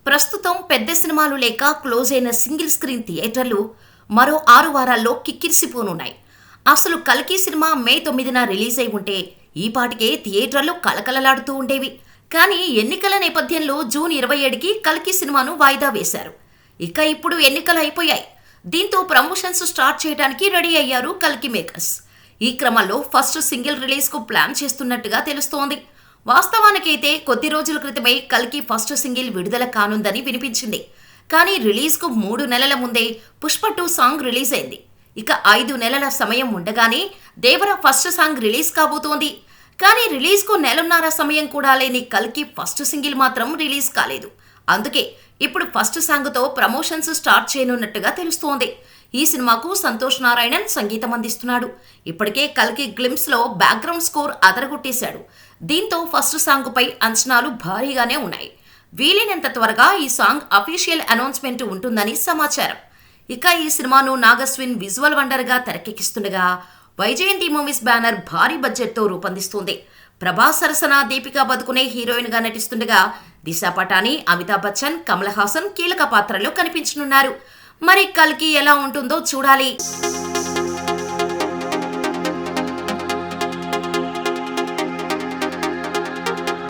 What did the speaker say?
ప్రస్తుతం పెద్ద సినిమాలు లేక క్లోజ్ అయిన సింగిల్ స్క్రీన్ థియేటర్లు మరో 6 వారాల్లో కిక్కిరిసిపోనున్నాయి. అసలు కల్కి సినిమా మే 9న రిలీజ్ అయి ఉంటే ఈ పాటికే థియేటర్లు కలకలలాడుతూ ఉండేవి. కానీ ఎన్నికల నేపథ్యంలో జూన్ 27కి కల్కి సినిమాను వాయిదా వేశారు. ఇక ఇప్పుడు ఎన్నికలు అయిపోయాయి. దీంతో ప్రమోషన్స్ స్టార్ట్ చేయడానికి రెడీ అయ్యారు కల్కి మేకర్స్. ఈ క్రమంలో ఫస్ట్ సింగిల్ రిలీజ్కు ప్లాన్ చేస్తున్నట్టుగా తెలుస్తోంది. వాస్తవానికైతే కొద్ది రోజుల క్రితమే కల్కి ఫస్ట్ సింగిల్ విడుదల కానుందని వినిపించింది. కానీ రిలీజ్కు 3 నెలల ముందే పుష్ప 2 సాంగ్ రిలీజ్ అయింది. ఇక 5 నెలల సమయం ఉండగానే దేవర ఫస్ట్ సాంగ్ రిలీజ్ కాబోతోంది. కానీ రిలీజ్కు నెలన్నర సమయం కూడా లేని కల్కి ఫస్ట్ సింగిల్ మాత్రం రిలీజ్ కాలేదు. అందుకే ఇప్పుడు ఫస్ట్ సాంగ్తో ప్రమోషన్స్ స్టార్ట్ చేయనున్నట్టుగా తెలుస్తోంది. ఈ సినిమాకు సంతోష్ నారాయణన్ సంగీతం అందిస్తున్నాడు. ఇప్పటికే కల్కి గ్లింప్స్లో బ్యాక్గ్రౌండ్ స్కోర్ అదరగొట్టేశాడు. దీంతో ఫస్ట్ సాంగ్పై అంచనాలు భారీగానే ఉన్నాయి. వీలైనంత త్వరగా ఈ సాంగ్ అఫీషియల్ అనౌన్స్మెంట్ ఉంటుందని సమాచారం. ఇక ఈ సినిమాను Nagashwin visual వండర్గా తెరకెక్కిస్తుండగా Vyjayanthi movies banner భారీ బడ్జెట్తో రూపొందిస్తుంది. ప్రభాస్ సరసన దీపికా పదుకునే హీరోయిన్గా నటిస్తుండగా దిశా పటాని, అమితాబ్ బచ్చన్, కమల్ హాసన్ కీలక పాత్రలో కనిపించనున్నారు. మరి కల్కి ఎలా ఉంటుందో చూడాలి.